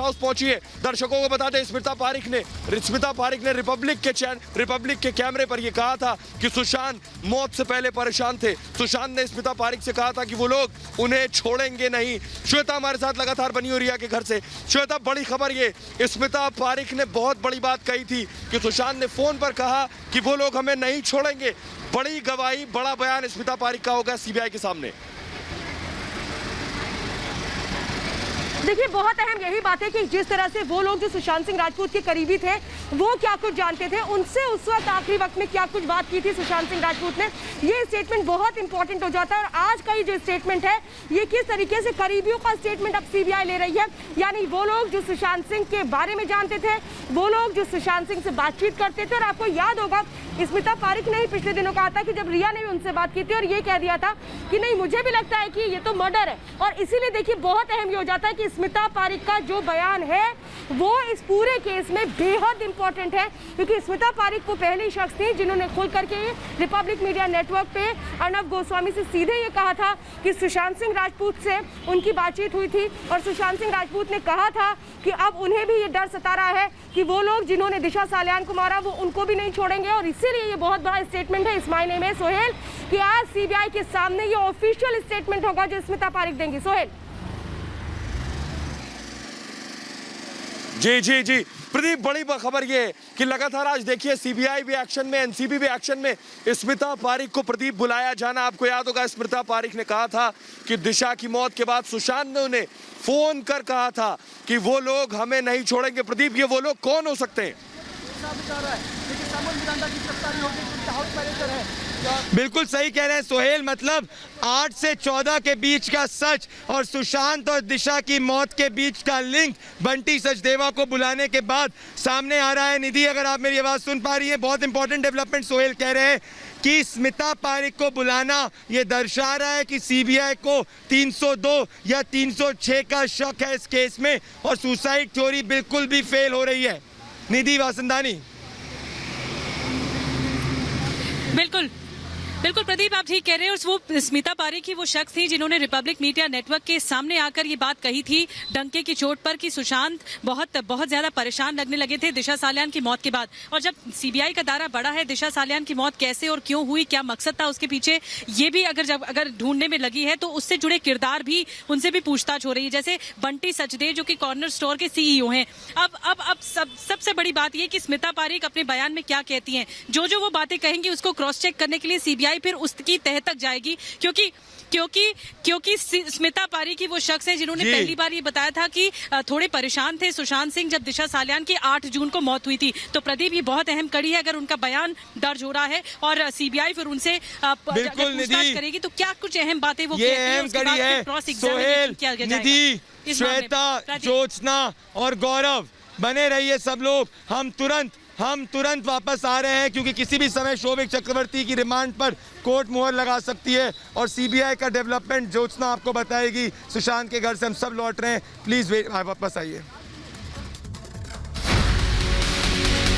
House पहुंची है। दर्शकों को बता दें, स्मिता पारिक ने रिपब्लिक के कैमरे पर यह कहा था कि सुशांत मौत से पहले परेशान थे। सुशांत ने स्मिता पारिक से कहा था कि वो लोग उन्हें छोड़ेंगे नहीं। श्वेता हमारे साथ लगातार बनी हुई रिया के घर से। श्वेता, बड़ी खबर ये, स्मिता पारिक ने बहुत बड़ी बात कही थी कि सुशांत ने फोन पर कहा कि वो लोग हमें नहीं छोड़ेंगे। बड़ी गवाही, बड़ा बयान स्मिता पारिक का होगा सीबीआई के सामने। देखिए, बहुत अहम यही बात है कि जिस तरह से वो लोग जो सुशांत सिंह राजपूत के करीबी थे वो क्या कुछ जानते थे, उनसे उस वक्त आखिरी वक्त में क्या कुछ बात की थी सुशांत सिंह राजपूत ने, ये स्टेटमेंट बहुत इंपॉर्टेंट हो जाता है। और आज का ये जो स्टेटमेंट है ये किस तरीके से करीबियों का स्टेटमेंट अब सीबीआई ले रही है, यानी वो लोग जो सुशांत सिंह के बारे में जानते थे, वो लोग जो सुशांत सिंह से बातचीत करते थे। और आपको याद होगा, स्मिता पारिक ने ही पिछले दिनों कहा था कि जब रिया ने भी उनसे बात की थी और ये कह दिया था कि नहीं, मुझे भी लगता है कि ये तो मर्डर है। और इसीलिए देखिए, बहुत अहम ये हो जाता है कि स्मिता पारिक का जो बयान है वो इस पूरे केस में बेहद इंपॉर्टेंट है, क्योंकि स्मिता पारिक वो पहली शख्स थी जिन्होंने खुल करके रिपब्लिक मीडिया नेटवर्क पे अर्नब गोस्वामी से सीधे ये कहा था कि सुशांत सिंह राजपूत से उनकी बातचीत हुई थी और सुशांत सिंह राजपूत ने कहा था कि अब उन्हें भी ये डर सता रहा है कि वो लोग जिन्होंने दिशा सालियान को मारा वो उनको भी नहीं छोड़ेंगे। और इसीलिए ये बहुत बड़ा स्टेटमेंट है इस मायने में, सोहेल, कि आज सीबीआई के सामने ये ऑफिशियल स्टेटमेंट होगा जो स्मिता पारिक देंगी। सोहेल। जी प्रदीप, बड़ी खबर ये है कि लगातार आज देखिए सीबीआई भी एक्शन में, एनसीबी भी एक्शन में। स्मिता पारिक को प्रदीप बुलाया जाना, आपको याद होगा स्मिता पारिक ने कहा था कि दिशा की मौत के बाद सुशांत ने उन्हें फोन कर कहा था कि वो लोग हमें नहीं छोड़ेंगे। प्रदीप, ये वो लोग कौन हो सकते हैं? बिल्कुल सही कह रहे हैं सोहेल, मतलब 8 से 14 के बीच का सच और सुशांत और दिशा की मौत के बीच का लिंक बंटी सचदेवा को बुलाने के बाद सामने आ रहा है। निधि, अगर आप मेरी आवाज़ सुन पा रही हैं, बहुत इंपॉर्टेंट डेवलपमेंट सोहेल कह रहे हैं कि स्मिता पारिक को बुलाना ये दर्शा रहा है कि सीबीआई को 302 या 306 का शक है इस केस में और सुसाइड थ्योरी बिल्कुल भी फेल हो रही है। निधि वासंदानी। बिल्कुल प्रदीप, आप ठीक कह रहे हैं। और वो स्मिता पारिक ही वो शख्स थी जिन्होंने रिपब्लिक मीडिया नेटवर्क के सामने आकर ये बात कही थी डंके की चोट पर कि सुशांत बहुत ज्यादा परेशान लगने लगे थे दिशा सालियान की मौत के बाद। और जब सीबीआई का दायरा बढ़ा है, दिशा सालियान की मौत कैसे और क्यों हुई, क्या मकसद था उसके पीछे, ये भी अगर ढूंढने में लगी है तो उससे जुड़े किरदार भी, उनसे भी पूछताछ हो रही है। जैसे बंटी सचदेव जो कि कॉर्नर स्टोर के सीईओ हैं। अब सबसे बड़ी बात यह कि स्मिता पारिक अपने बयान में क्या कहती हैं, जो वो बातें कहेंगी उसको क्रॉस चेक करने के लिए सीबीआई फिर उसकी तह तक जाएगी, क्योंकि स्मिता पारिक ही वो शख्स है जिन्होंने पहली बार ये बताया था कि थोड़े परेशान थे सुशांत सिंह जब दिशा सालियान की 8 जून को मौत हुई थी। तो प्रदीप, ये बहुत अहम कड़ी है। अगर उनका बयान दर्ज हो रहा है और सीबीआई फिर उनसे पूछताछ करेगी तो क्या कुछ अहम बातें वो अहम कड़ी है। सोहेल, निधि, श्वेता, ज्योत्सना और गौरव, बने रहिए सब लोग। हम तुरंत वापस आ रहे हैं क्योंकि किसी भी समय शोभिक चक्रवर्ती की रिमांड पर कोर्ट मुहर लगा सकती है और सीबीआई का डेवलपमेंट ज्योत्सना आपको बताएगी। सुशांत के घर से हम सब लौट रहे हैं, प्लीज वापस आइए।